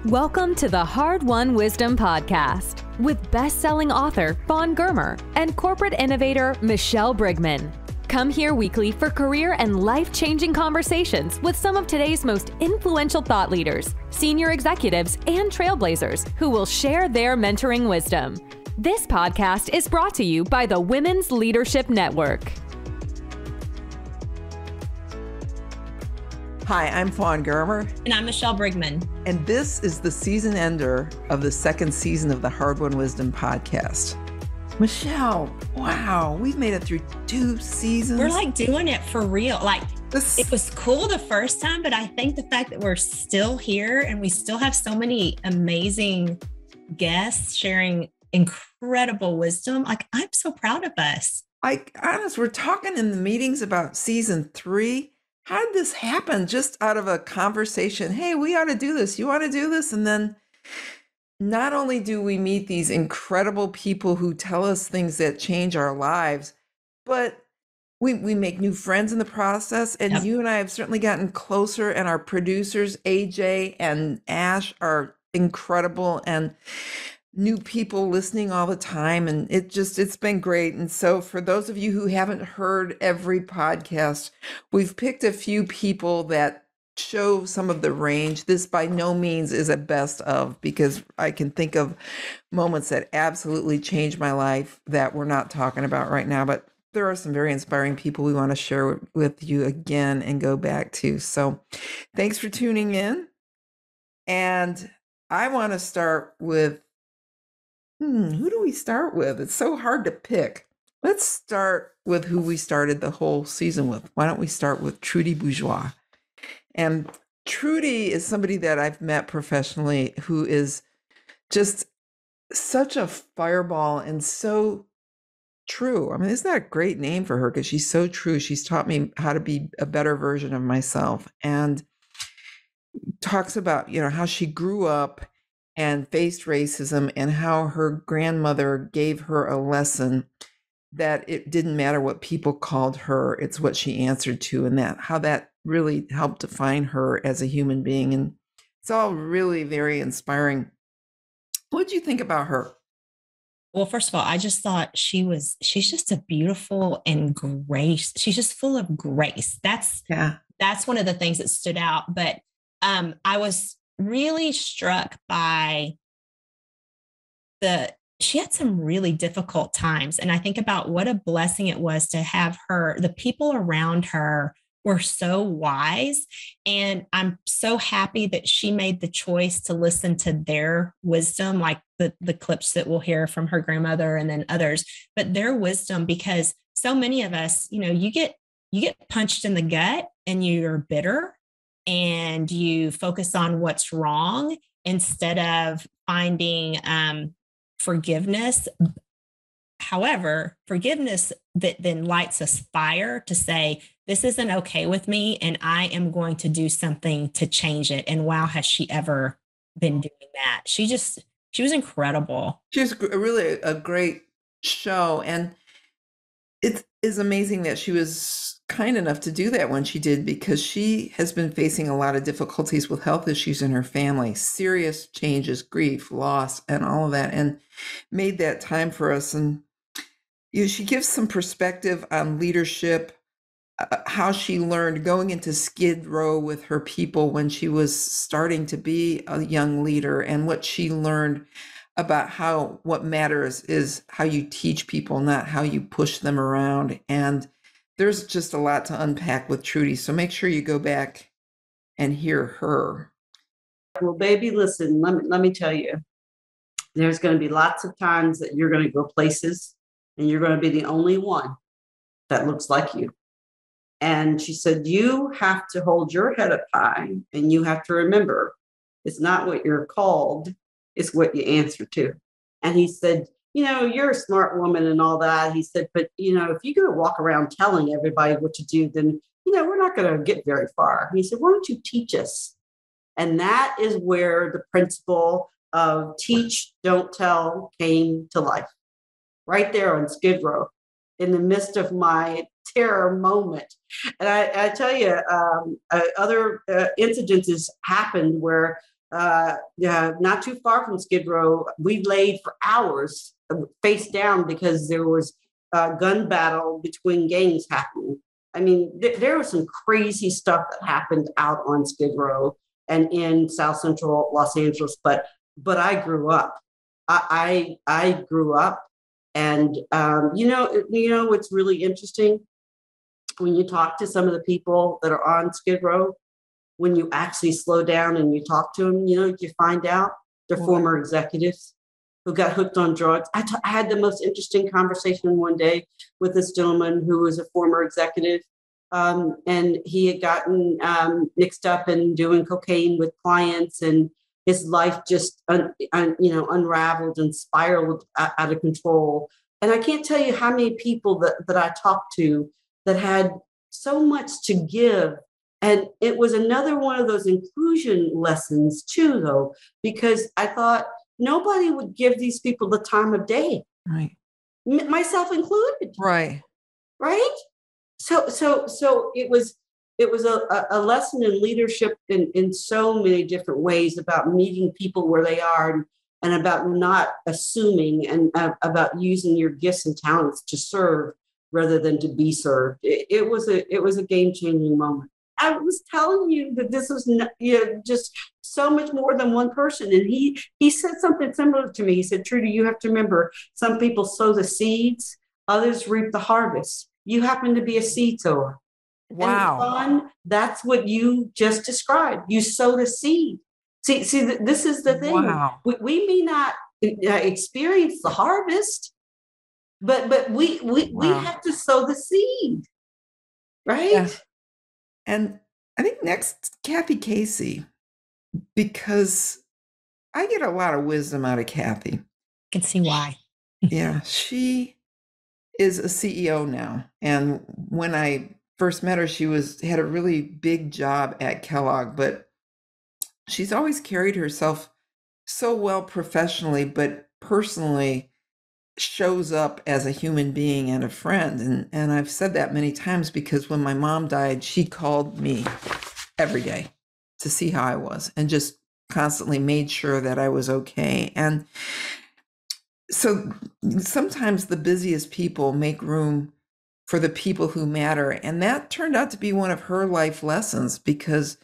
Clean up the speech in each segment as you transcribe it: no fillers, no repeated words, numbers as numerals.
Welcome to the Hard-Won Wisdom Podcast with best-selling author Fawn and corporate innovator Michelle Brigman. Come here weekly for career and life-changing conversations with some of today's most influential thought leaders, senior executives, and trailblazers who will share their mentoring wisdom. This podcast is brought to you by the Women's Leadership Network. Hi, I'm Fawn And I'm Michelle Brigman. And this is the season ender of the second season of the Hard-Won Wisdom podcast. Michelle, wow, we've made it through 2 seasons. We're like doing it for real. It was cool the first time, but I think the fact that we're still here and we still have so many amazing guests sharing incredible wisdom, I'm so proud of us. We're talking in the meetings about season 3. How did this happen? Just out of a conversation, hey, we ought to do this. You want to do this? And then not only do we meet these incredible people who tell us things that change our lives, but we make new friends in the process. And You and I have certainly gotten closer, and our producers, AJ and Ash, are incredible, and new people listening all the time. And it's been great. And so for those of you who haven't heard every podcast, we've picked a few people that show some of the range. This by no means is a best of, because I can think of moments that absolutely changed my life that we're not talking about right now, but there are some very inspiring people we want to share with you again and go back to. So thanks for tuning in. And I want to start with, who do we start with? It's so hard to pick. Let's start with who we started the whole season with. Why don't we start with Trudy Bourgeois? And Trudy is somebody that I've met professionally who is just such a fireball and so true. I mean, isn't that a great name for her? Because she's so true. She's taught me how to be a better version of myself, and talks about, how she grew up and faced racism, and how her grandmother gave her a lesson that it didn't matter what people called her, it's what she answered to, and how that really helped define her as a human being. And it's all really very inspiring. What did you think about her? Well, first of all, I just thought she's just a beautiful and grace. She's just full of grace. That's one of the things that stood out. But I was really struck by she had some really difficult times. And I think about what a blessing it was to have the people around her were so wise. And I'm so happy that she made the choice to listen to their wisdom, like the clips that we'll hear from her grandmother and then others, but their wisdom, because so many of us, you get punched in the gut and you're bitter, and you focus on what's wrong instead of finding forgiveness. However, forgiveness that then lights a fire to say, this isn't okay with me, and I am going to do something to change it. And wow, has she ever been doing that? She was incredible. She was really a great show. And it is amazing that she was kind enough to do that when she did, because she has been facing a lot of difficulties with health issues in her family, serious changes, grief, loss, and all of that, and made that time for us. And she gives some perspective on leadership, how she learned going into Skid Row with her people when she was starting to be a young leader, and what she learned about what matters is how you teach people, not how you push them around. And there's just a lot to unpack with Trudy. So make sure you go back and hear her. Well, baby, listen, let me tell you, there's going to be lots of times that you're going to go places and you're going to be the only one that looks like you. And she said, you have to hold your head up high, and you have to remember, it's not what you're called, it's what you answer to. And he said, you're a smart woman and all that. He said, but, if you're going to walk around telling everybody what to do, then, we're not going to get very far. He said, why don't you teach us? And that is where the principle of teach, don't tell came to life. Right there on Skid Row, in the midst of my terror moment. And I tell you, other incidences happened where Yeah, not too far from Skid Row. We laid for hours face down because there was a gun battle between gangs happening. I mean, there was some crazy stuff that happened out on Skid Row and in South Central Los Angeles. But I grew up. I grew up, and what's really interesting when you talk to some of the people that are on Skid Row, when you actually slow down and you talk to them, you find out they're former executives who got hooked on drugs. I had the most interesting conversation one day with this gentleman who was a former executive, and he had gotten mixed up in doing cocaine with clients, and his life just unraveled and spiraled out of control. And I can't tell you how many people that I talked to that had so much to give. And it was another one of those inclusion lessons too, though, because I thought nobody would give these people the time of day, right? Myself included, right? So it was a lesson in leadership in so many different ways about meeting people where they are, and about not assuming, and about using your gifts and talents to serve rather than to be served. It was a game-changing moment. I was telling you that this was just so much more than one person. And he said something similar to me. He said, Trudy, you have to remember, some people sow the seeds, others reap the harvest. You happen to be a seed sower. Wow. And that's what you just described. You sowed a seed. See, this is the thing. Wow. We may not experience the harvest, but we have to sow the seed, right? Yeah. And I think next, Kathy Casey, because I get a lot of wisdom out of Kathy. I can see why. Yeah, she is a CEO now. And when I first met her, she had a really big job at Kellogg, but she's always carried herself so well professionally, but personally shows up as a human being and a friend. And I've said that many times, because when my mom died, she called me every day to see how I was, and just constantly made sure that I was okay. And so sometimes the busiest people make room for the people who matter. And that turned out to be one of her life lessons, because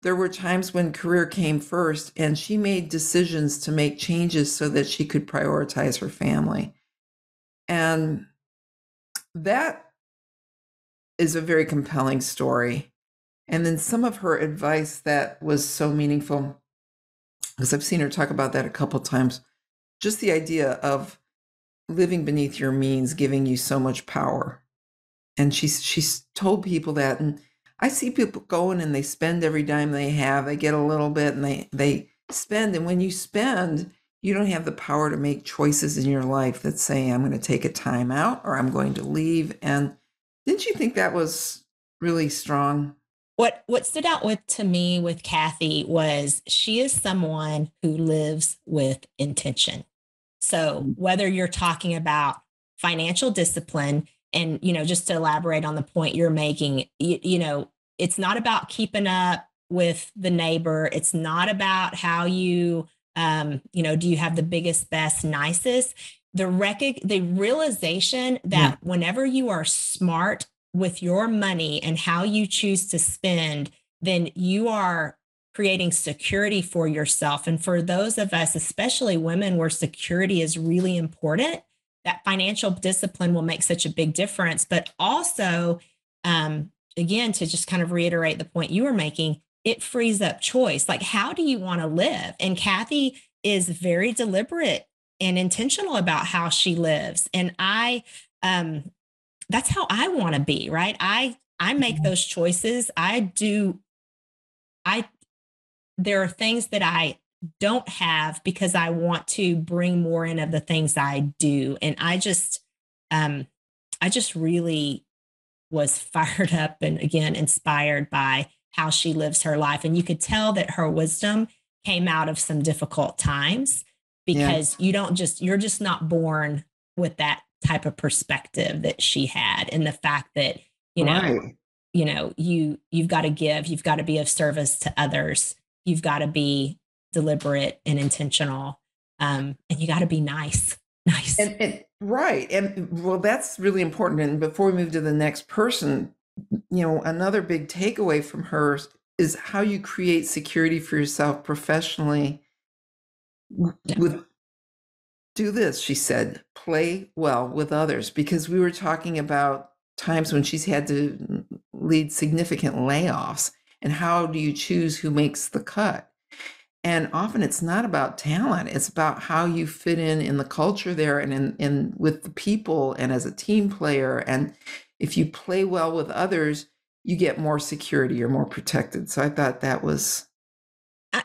there were times when career came first, and she made decisions to make changes so that she could prioritize her family. And that is a very compelling story. And then some of her advice that was so meaningful, because I've seen her talk about that a couple of times, just the idea of living beneath your means giving you so much power. And she's told people that, and I see people going and they spend every dime they have. They get a little bit and they spend. And when you spend, you don't have the power to make choices in your life that say, I'm going to take a time out, or I'm going to leave. And didn't you think that was really strong? What stood out to me with Kathy was she is someone who lives with intention. So whether you're talking about financial discipline, and, just to elaborate on the point you're making, it's not about keeping up with the neighbor. It's not about how you, do you have the biggest, best, nicest? The realization that whenever you are smart with your money and how you choose to spend, then you are creating security for yourself. And for those of us, especially women, where security is really important, that financial discipline will make such a big difference. But also, again, to just kind of reiterate the point you were making, it frees up choice. Like, how do you want to live? And Kathy is very deliberate and intentional about how she lives. And that's how I want to be, right? I make those choices. There are things that I don't have because I want to bring more in of the things I do. And I just really was fired up and, again, inspired by how she lives her life. And you could tell that her wisdom came out of some difficult times, because you're just not born with that type of perspective that she had. And the fact that, you've got to give, you've got to be of service to others. You've got to be deliberate and intentional. And you got to be nice. And right. And well, that's really important. And before we move to the next person, another big takeaway from her is how you create security for yourself professionally. Do this, she said, play well with others, because we were talking about times when she's had to lead significant layoffs, and how do you choose who makes the cut? And often it's not about talent. It's about how you fit in the culture there and in with the people and as a team player. And if you play well with others, you get more security, you're more protected. So I thought that was.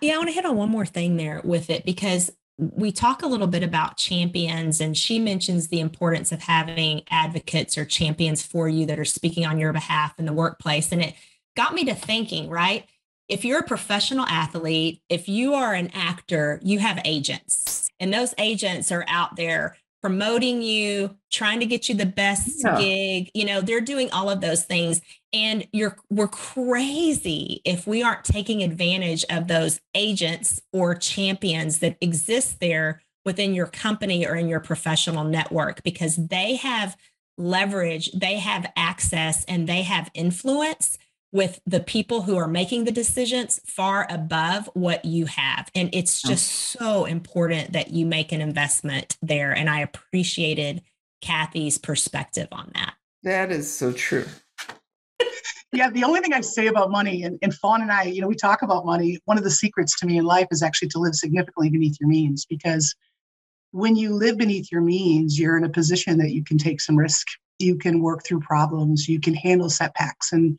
Yeah, I want to hit on one more thing there with it, because we talk a little bit about champions, and she mentions the importance of having advocates or champions for you that are speaking on your behalf in the workplace. And it got me to thinking, right? If you're a professional athlete, if you are an actor, you have agents, and those agents are out there promoting you, trying to get you the best gig. They're doing all of those things. And we're crazy if we aren't taking advantage of those agents or champions that exist there within your company or in your professional network, because they have leverage, they have access, and they have influence with the people who are making the decisions far above what you have. And it's just so important that you make an investment there. And I appreciated Kathy's perspective on that. That is so true. Yeah, the only thing I say about money, and Fawn and I, we talk about money. One of the secrets to me in life is actually to live significantly beneath your means, because when you live beneath your means, you're in a position that you can take some risk. You can work through problems. You can handle setbacks. And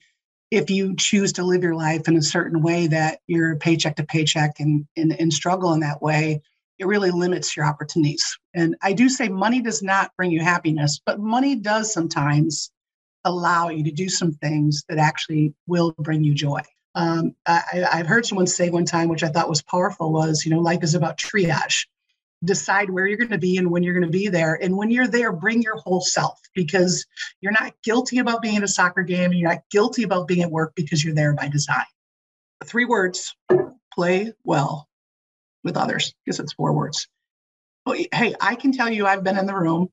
if you choose to live your life in a certain way that you're paycheck to paycheck and struggle in that way, it really limits your opportunities. And I do say money does not bring you happiness, but money does sometimes allow you to do some things that actually will bring you joy. I've heard someone say one time, which I thought was powerful, was, life is about triage. Decide where you're going to be and when you're going to be there. And when you're there, bring your whole self, because you're not guilty about being at a soccer game, and you're not guilty about being at work, because you're there by design. 3 words: play well with others. I guess it's 4 words. Well, hey, I can tell you I've been in the room.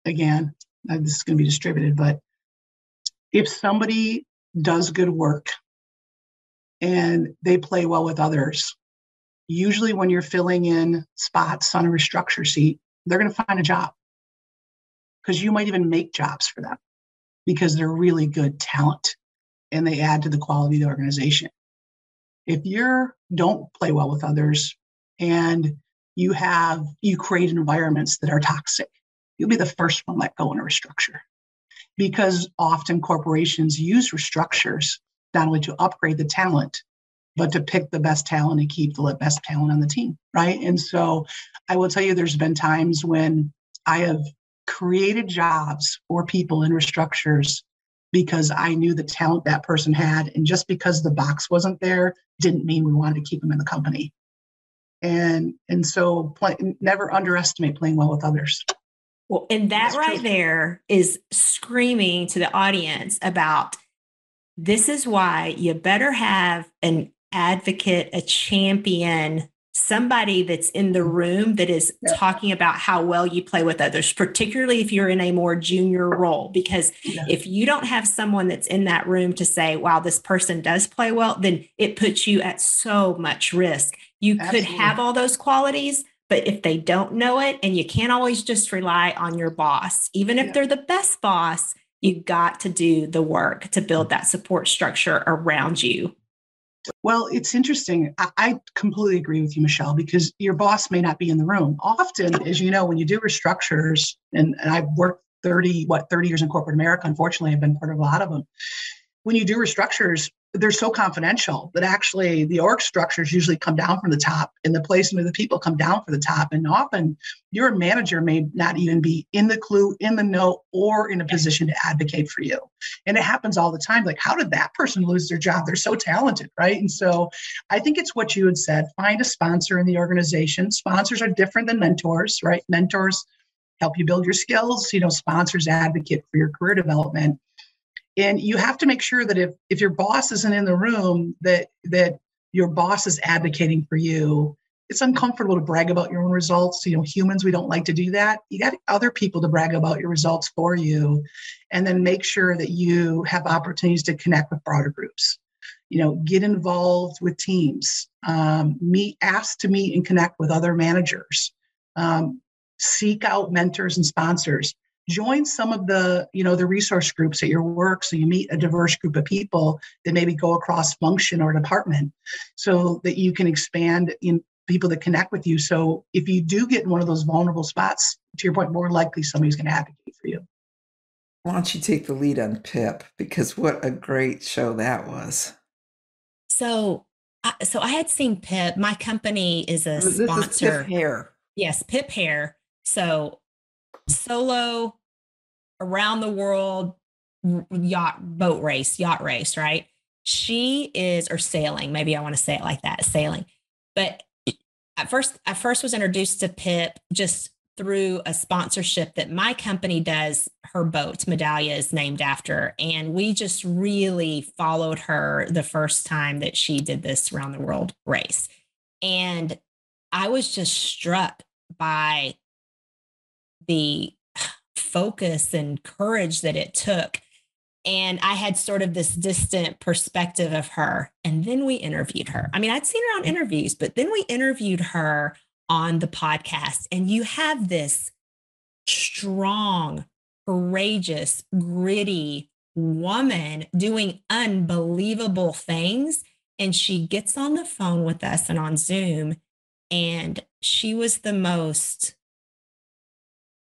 Again, this is going to be distributed, but if somebody does good work and they play well with others, usually when you're filling in spots on a restructure seat, they're going to find a job, because you might even make jobs for them because they're really good talent and they add to the quality of the organization. If you don't play well with others and you create environments that are toxic, you'll be the first one let go in a restructure, because often corporations use restructures not only to upgrade the talent, but to pick the best talent and keep the best talent on the team, right? And so I will tell you, there's been times when I have created jobs for people in restructures because I knew the talent that person had. And just because the box wasn't there didn't mean we wanted to keep them in the company. And so never underestimate playing well with others. Well, and that right there is screaming to the audience about, this is why you better have an advocate, a champion, somebody that's in the room that is talking about how well you play with others, particularly if you're in a more junior role. Because if you don't have someone that's in that room to say, wow, this person does play well, then it puts you at so much risk. You could have all those qualities, but if they don't know it, and you can't always just rely on your boss, even if they're the best boss, you got to do the work to build that support structure around you. Well, it's interesting. I completely agree with you, Michelle, because your boss may not be in the room. Often, as you know, when you do restructures, and I've worked 30 years in corporate America, unfortunately, I've been part of a lot of them. When you do restructures, they're so confidential that actually the org structures usually come down from the top, and the placement of the people come down from the top. And often your manager may not even be in the clue, in the know, or in a position to advocate for you. And it happens all the time. Like, how did that person lose their job? They're so talented, right? And so I think it's what you had said. Find a sponsor in the organization. Sponsors are different than mentors, right? Mentors help you build your skills. Sponsors advocate for your career development. And you have to make sure that if your boss isn't in the room, that your boss is advocating for you, it's uncomfortable to brag about your own results. Humans, we don't like to do that. You got other people to brag about your results for you, and then make sure that you have opportunities to connect with broader groups. Get involved with teams, ask to meet and connect with other managers, seek out mentors and sponsors, join some of the resource groups at your work. So you meet a diverse group of people that maybe go across function or department so that you can expand in people that connect with you. So if you do get in one of those vulnerable spots, to your point, more likely somebody's going to advocate for you. Why don't you take the lead on Pip? Because what a great show that was. So I had seen Pip. My company is a This sponsor. is Pip Hair. Yes, Pip Hair. So solo around the world yacht race, right? She is, or sailing. Maybe I want to say it like that, sailing. But I first was introduced to Pip just through a sponsorship that my company does. Her boat, Medallia, is named after. And we just really followed her the first time that she did this around the world race. And I was just struck by the focus and courage that it took. And I had sort of this distant perspective of her. And then we interviewed her. I mean, I'd seen her on interviews, but then we interviewed her on the podcast. And you have this strong, courageous, gritty woman doing unbelievable things. And she gets on the phone with us and on Zoom. And she was the most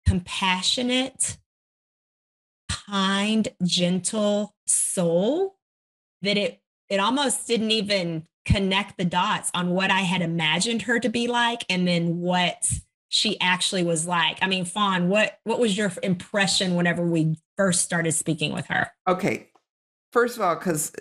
compassionate, kind, gentle soul that it almost didn't even connect the dots on what I had imagined her to be like and then what she actually was like. I mean, Fawn, what was your impression whenever we first started speaking with her? Okay. First of all, because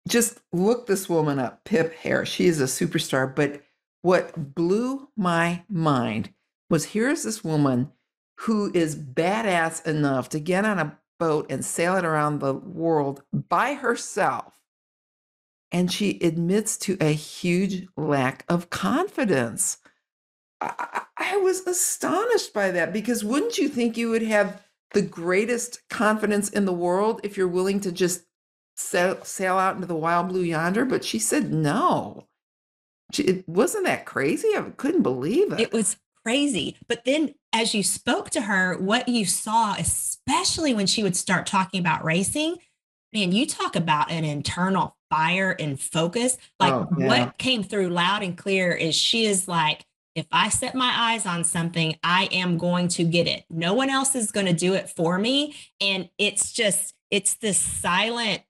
just look this woman up, Pip Hair. She is a superstar. But what blew my mind was here's this woman who is badass enough to get on a boat and sail it around the world by herself. And she admits to a huge lack of confidence. I was astonished by that, because wouldn't you think you would have the greatest confidence in the world if you're willing to just sail out into the wild blue yonder? But she said no. It wasn't that crazy. I couldn't believe it. It was crazy. But then as you spoke to her, what you saw, especially when she would start talking about racing, man, you talk about an internal fire and focus. Like what came through loud and clear is she is like, if I set my eyes on something, I am going to get it. No one else is going to do it for me. And it's this silent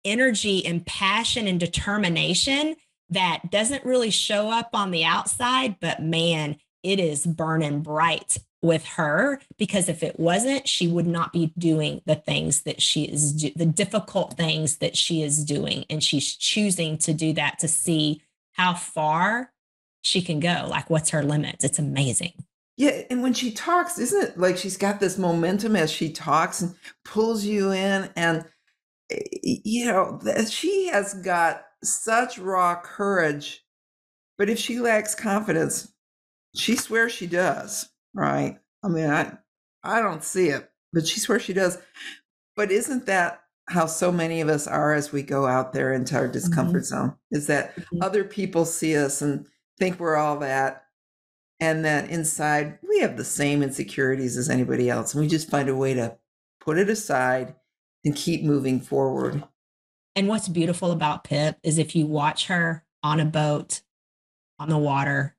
energy and passion and determination that doesn't really show up on the outside, but man, it is burning bright with her, because if it wasn't, she would not be doing the things that she is, the difficult things that she is doing. And she's choosing to do that to see how far she can go. Like, what's her limits? It's amazing. Yeah. And when she talks, isn't it like she's got this momentum as she talks and pulls you in? And, she has got such raw courage. But if she lacks confidence, she swears she does, right? I mean, I don't see it, but she swears she does. But isn't that how so many of us are as we go out there into our discomfort zone? Is that other people see us and think we're all that, and that inside we have the same insecurities as anybody else, and we just find a way to put it aside and keep moving forward. And what's beautiful about Pip is if you watch her on a boat, on the water,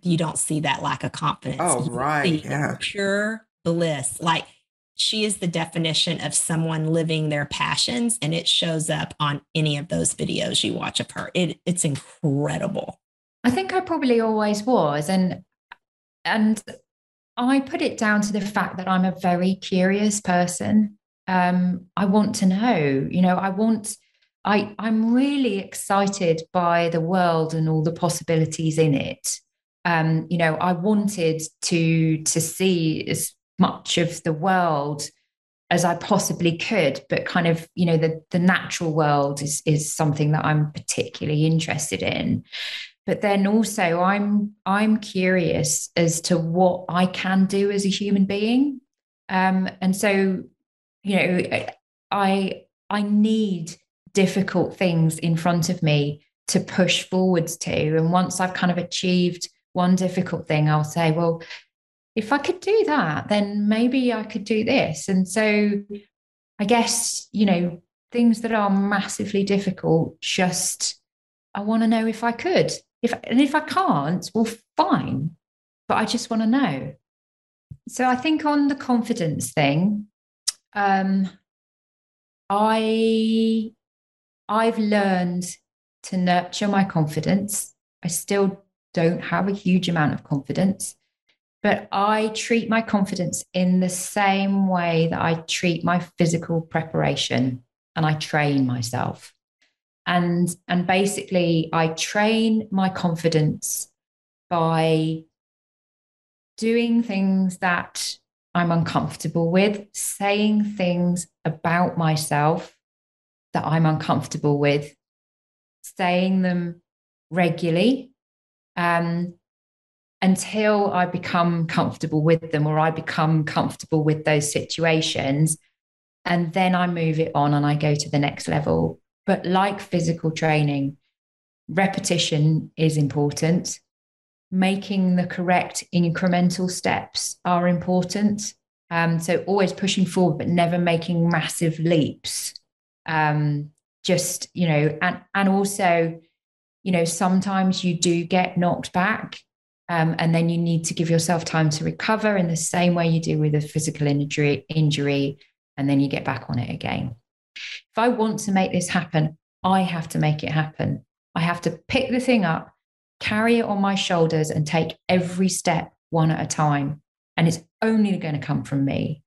you don't see that lack of confidence. Oh, right. Yeah. Pure bliss. Like, she is the definition of someone living their passions, and it shows up on any of those videos you watch of her. It's incredible. I think I probably always was. And I put it down to the fact that I'm a very curious person. I want to know, I'm really excited by the world and all the possibilities in it. I wanted to see as much of the world as I possibly could, but kind of, the natural world is something that I'm particularly interested in. But then also I'm curious as to what I can do as a human being. And so, I need difficult things in front of me to push forwards to. And once I've kind of achieved one difficult thing, I'll say, well, if I could do that, then maybe I could do this. And so I guess, things that are massively difficult, just I want to know if I could. If I can't, well, fine. But I just want to know. So I think on the confidence thing, I've learned to nurture my confidence. I still don't have a huge amount of confidence, but I treat my confidence in the same way that I treat my physical preparation, and I train myself. And basically, I train my confidence by doing things that I'm uncomfortable with, saying things about myself that I'm uncomfortable with, saying them regularly, until I become comfortable with them, or I become comfortable with those situations. And then I move it on and I go to the next level. But like physical training, repetition is important. Making the correct incremental steps are important. So always pushing forward, but never making massive leaps. And also, sometimes you do get knocked back, and then you need to give yourself time to recover in the same way you do with a physical injury, and then you get back on it again. If I want to make this happen, I have to make it happen. I have to pick the thing up, carry it on my shoulders, and take every step one at a time. And it's only going to come from me.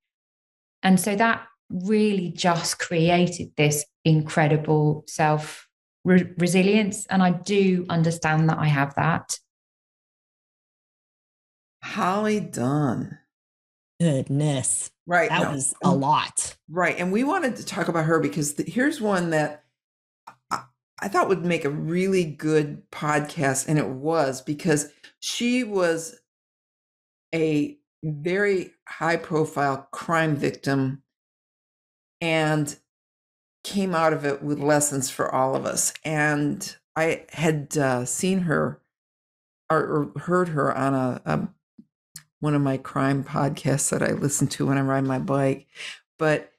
And so that really just created this incredible self-resilience. And I do understand that I have that. Holly Dunn. Goodness. Right. That was a lot. Right. And we wanted to talk about her because here's one that I thought would make a really good podcast. And it was, because she was a very high profile crime victim and came out of it with lessons for all of us. And I had seen her or heard her on one of my crime podcasts that I listen to when I ride my bike. But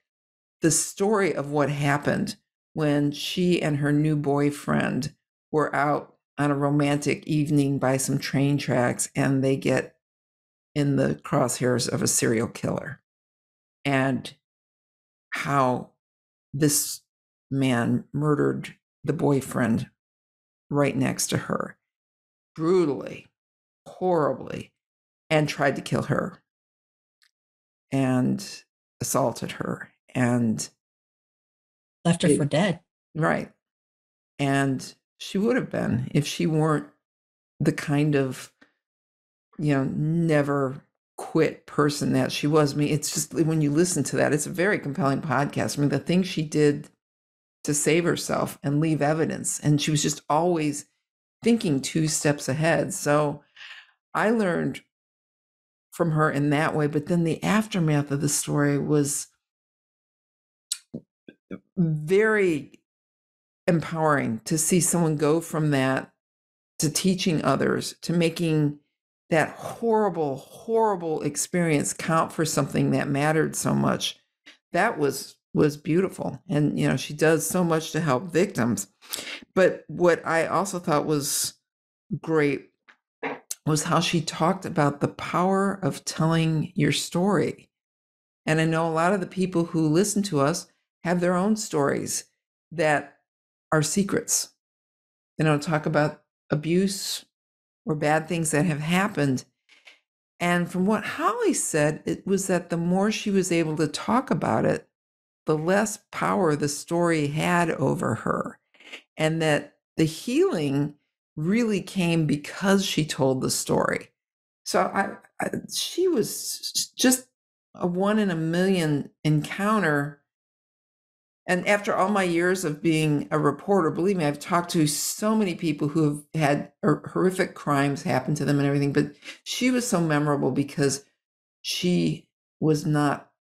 the story of what happened when she and her new boyfriend were out on a romantic evening by some train tracks, and they get in the crosshairs of a serial killer, and how this man murdered the boyfriend right next to her, brutally, horribly, and tried to kill her and assaulted her and left her for dead. Right. And she would have been if she weren't the kind of, never quit person that she was. I mean, it's just, when you listen to that, it's a very compelling podcast. I mean, the things she did to save herself and leave evidence, and she was just always thinking 2 steps ahead. So I learned from her in that way. But then the aftermath of the story was very empowering to see someone go from that to teaching others, to making that horrible, horrible experience count for something that mattered so much. That was beautiful. And, she does so much to help victims. But what I also thought was great was how she talked about the power of telling your story. And I know a lot of the people who listen to us have their own stories that are secrets. They don't talk about abuse or bad things that have happened. And from what Holly said, it was that the more she was able to talk about it, the less power the story had over her. And that the healing really came because she told the story. So she was just a 1 in a million encounter. And after all my years of being a reporter, believe me, I've talked to so many people who have had horrific crimes happen to them and everything. But she was so memorable because she was not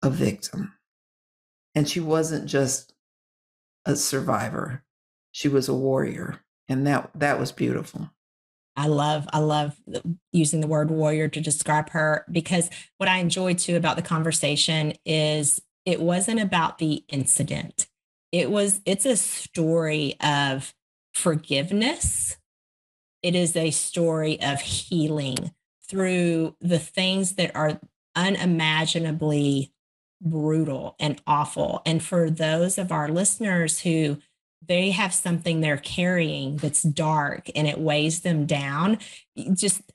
a victim. And she wasn't just a survivor. She was a warrior. And that was beautiful. I love using the word warrior to describe her, because what I enjoyed too about the conversation is it wasn't about the incident. It's a story of forgiveness. It is a story of healing through the things that are unimaginably brutal and awful. And for those of our listeners who they have something they're carrying that's dark and it weighs them down,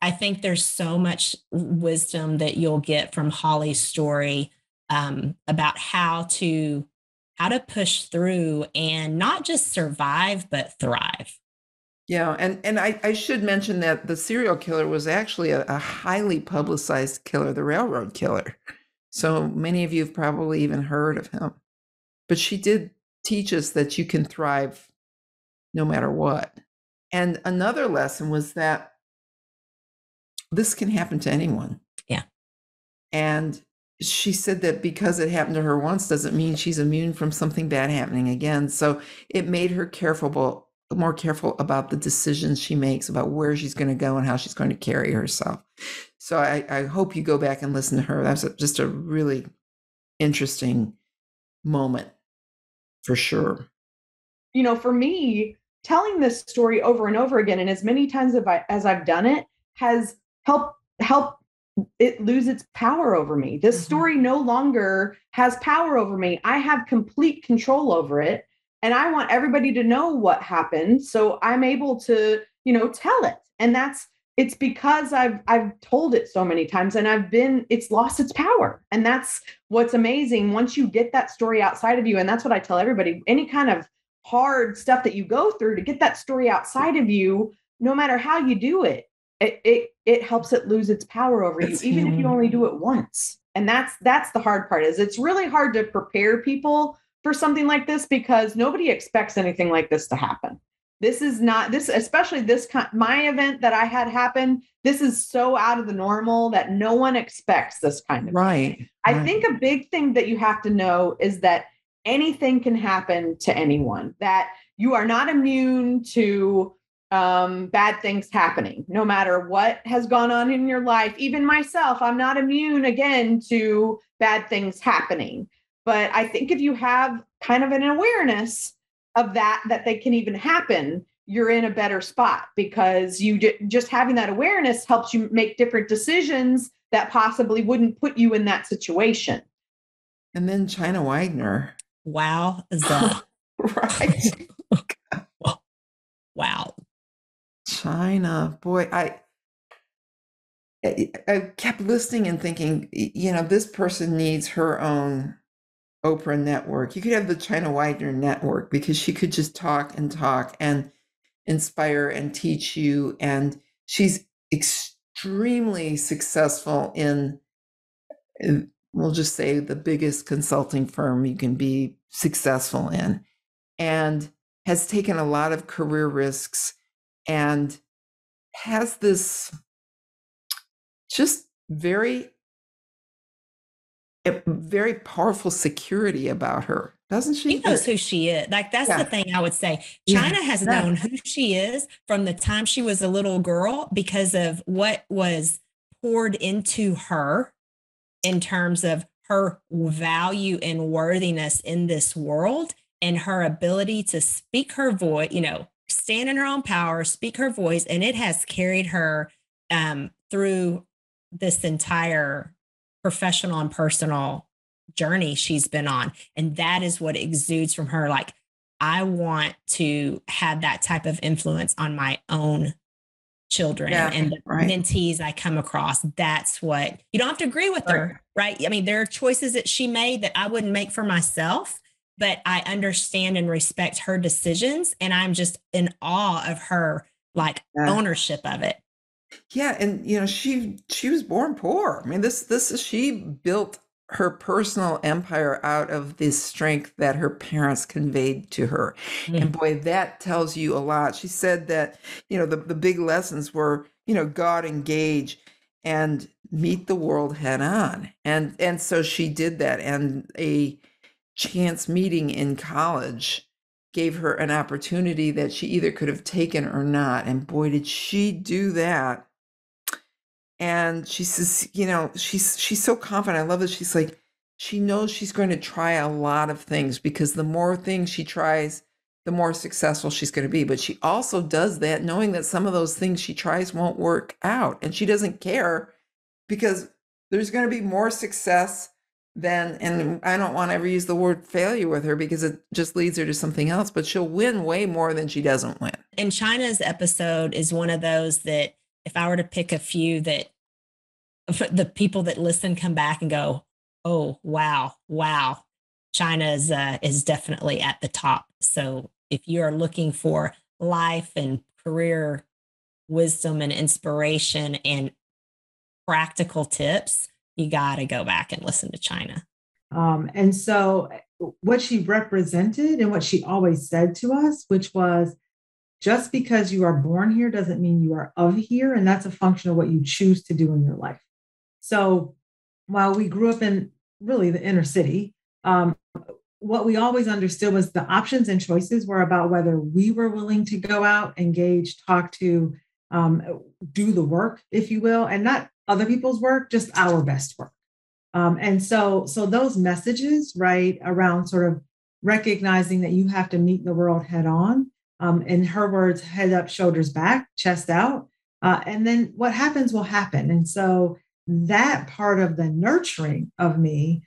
I think there's so much wisdom that you'll get from Holly's story about how to push through and not just survive, but thrive. Yeah. And I should mention that the serial killer was actually a highly publicized killer, the railroad killer. So many of you have probably even heard of him. But she did teach us that you can thrive no matter what. And another lesson was that this can happen to anyone. Yeah. And she said that because it happened to her once doesn't mean she's immune from something bad happening again. So it made her more careful about the decisions she makes, about where she's going to go and how she's going to carry herself. So I hope you go back and listen to her. That's just a really interesting moment for sure. You know, for me, telling this story over and over again, and as many times as I've done it, has helped it lose its power over me. This story no longer has power over me. I have complete control over it. And I want everybody to know what happened. So I'm able to, tell it. And it's because I've told it so many times and it's lost its power. And that's what's amazing. Once you get that story outside of you, and that's what I tell everybody, any kind of hard stuff that you go through, to get that story outside of you, no matter how you do it, it helps it lose its power over you, even if you only do it once. And that's the hard part. Is it's really hard to prepare people for something like this because nobody expects anything like this to happen. This is not this, especially my event that I had happen. This is so out of the normal that no one expects this kind of right. thing. I think a big thing that you have to know is that anything can happen to anyone, that you are not immune to bad things happening, no matter what has gone on in your life. Even myself, I'm not immune again to bad things happening. But I think if you have kind of an awareness of that they can even happen, you're in a better spot, because you just having that awareness helps you make different decisions that possibly wouldn't put you in that situation. And then China Widener. Wow. Right. Wow. China, boy, I kept listening and thinking, this person needs her own Oprah network. You could have the China Widener network, because she could just talk and inspire and teach you. And she's extremely successful in, we'll just say, the biggest consulting firm you can be successful in, and has taken a lot of career risks and has this just very powerful security about her, doesn't she? She knows who she is. Like, that's the thing I would say. China has known who she is from the time she was a little girl, because of what was poured into her in terms of her value and worthiness in this world, and her ability to speak her voice, stand in her own power, speak her voice. And it has carried her through this entire professional and personal journey she's been on. And that is what exudes from her. Like, I want to have that type of influence on my own children and the mentees I come across. That's what, you don't have to agree with her, right? I mean, there are choices that she made that I wouldn't make for myself, but I understand and respect her decisions. And I'm just in awe of her, ownership of it. Yeah, and she was born poor. I mean, she built her personal empire out of this strength that her parents conveyed to her. And boy, that tells you a lot. She said that, the big lessons were, God, engage and meet the world head on. And so she did that. And a chance meeting in college gave her an opportunity that she either could have taken or not. And boy, did she do that. And she says, she's so confident. I love that she's like, she knows she's going to try a lot of things because the more things she tries, the more successful she's going to be. But she also does that knowing that some of those things she tries won't work out. And she doesn't care because there's going to be more success than, and I don't want to ever use the word failure with her because it just leads her to something else, but she'll win way more than she doesn't win. And China's episode is one of those that if I were to pick a few that the people that listen come back and go, oh, wow, China is definitely at the top. So if you're looking for life and career wisdom and inspiration and practical tips, you got to go back and listen to China. And so what she represented and what she always said to us, which was, just because you are born here doesn't mean you are of here. And that's a function of what you choose to do in your life. So while we grew up in really the inner city, what we always understood was the options and choices were about whether we were willing to go out, engage, talk to, do the work, if you will, and not other people's work, just our best work. And so those messages, right, around sort of recognizing that you have to meet the world head on, in her words, head up, shoulders back, chest out. And then what happens will happen. And so that part of the nurturing of me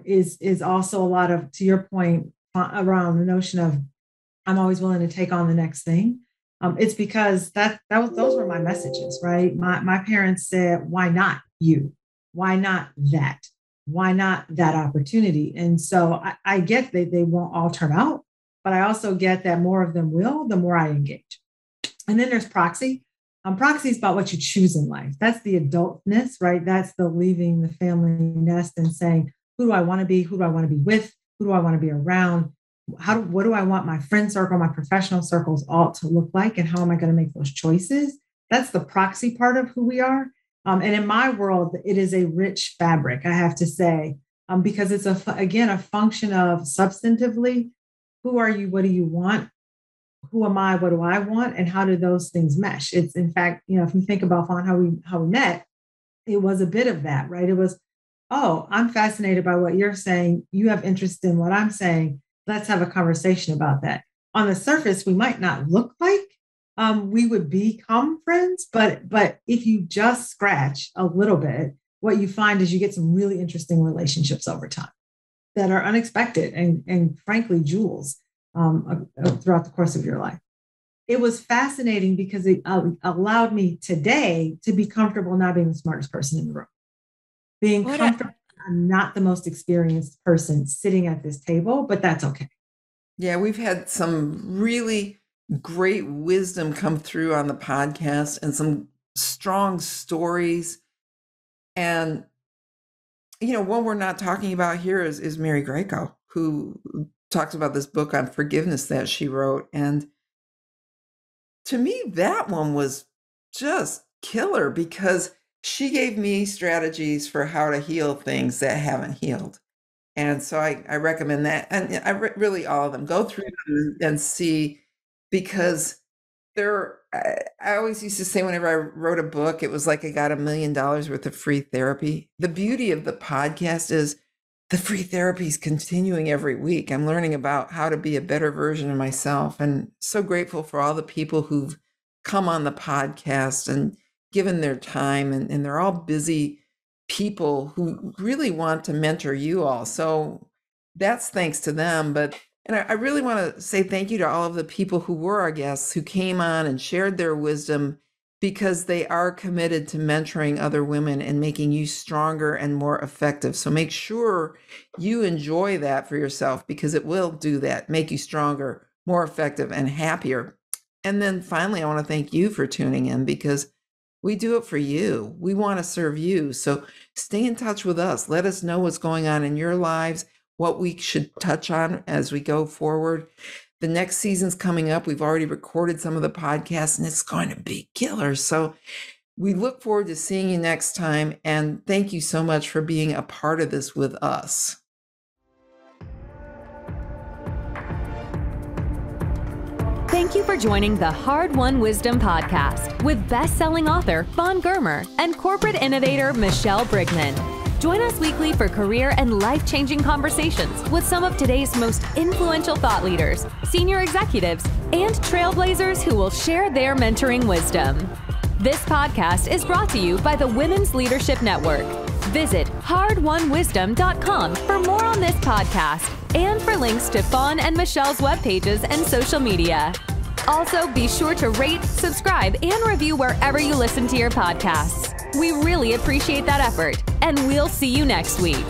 is also a lot of, to your point, around the notion of I'm always willing to take on the next thing. It's because those were my messages, right? My parents said, why not you? Why not that? Why not that opportunity? And so I get that they won't all turn out, but I also get that more of them will, the more I engage. And then there's proxy. Proxy is about what you choose in life. That's the adultness, right? That's the leaving the family nest and saying, who do I want to be? Who do I want to be with? Who do I want to be around? What do I want my friend circle, my professional circles all to look like? And how am I going to make those choices? That's the proxy part of who we are. And in my world, it is a rich fabric, I have to say, because it's again, a function of substantively, who are you? What do you want? Who am I? What do I want? And how do those things mesh? It's in fact, if you think about Fawn, how we met, it was a bit of that, right? It was, oh, I'm fascinated by what you're saying. You have interest in what I'm saying. Let's have a conversation about that. On the surface, we might not look like we would become friends, but if you just scratch a little bit, what you find is you get some really interesting relationships over time that are unexpected and frankly, jewels throughout the course of your life. It was fascinating because it allowed me today to be comfortable not being the smartest person in the room, being comfortable. I'm not the most experienced person sitting at this table, but that's okay. Yeah, we've had some really great wisdom come through on the podcast and some strong stories. And, one we're not talking about here is Mary Greco, who talks about this book on forgiveness that she wrote. And to me, that one was just killer because she gave me strategies for how to heal things that haven't healed. And so I recommend that. And really all of them, go through them and see, because I always used to say whenever I wrote a book, it was like I got $1 million worth of free therapy. The beauty of the podcast is the free therapy is continuing every week. I'm learning about how to be a better version of myself, and so grateful for all the people who've come on the podcast and given their time, and they're all busy people who really want to mentor you all. So that's thanks to them. And I really want to say thank you to all of the people who were our guests, who came on and shared their wisdom, because they are committed to mentoring other women and making you stronger and more effective. So make sure you enjoy that for yourself, because it will do that, make you stronger, more effective, and happier. And then finally, I want to thank you for tuning in, because We do it for you. We want to serve you. So stay in touch with us. Let us know what's going on in your lives, what we should touch on as we go forward. The next season's coming up. We've already recorded some of the podcasts, and it's going to be killer. So we look forward to seeing you next time. And thank you so much for being a part of this with us. Thank you for joining the Hard-Won Wisdom Podcast with best-selling author Fawn Germer and corporate innovator Michelle Brigman. Join us weekly for career and life-changing conversations with some of today's most influential thought leaders, senior executives, and trailblazers who will share their mentoring wisdom. This podcast is brought to you by the Women's Leadership Network. Visit hardwonwisdom.com for more on this podcast and for links to Fawn and Michelle's web pages and social media. Also, be sure to rate, subscribe, and review wherever you listen to your podcasts. We really appreciate that effort, and we'll see you next week.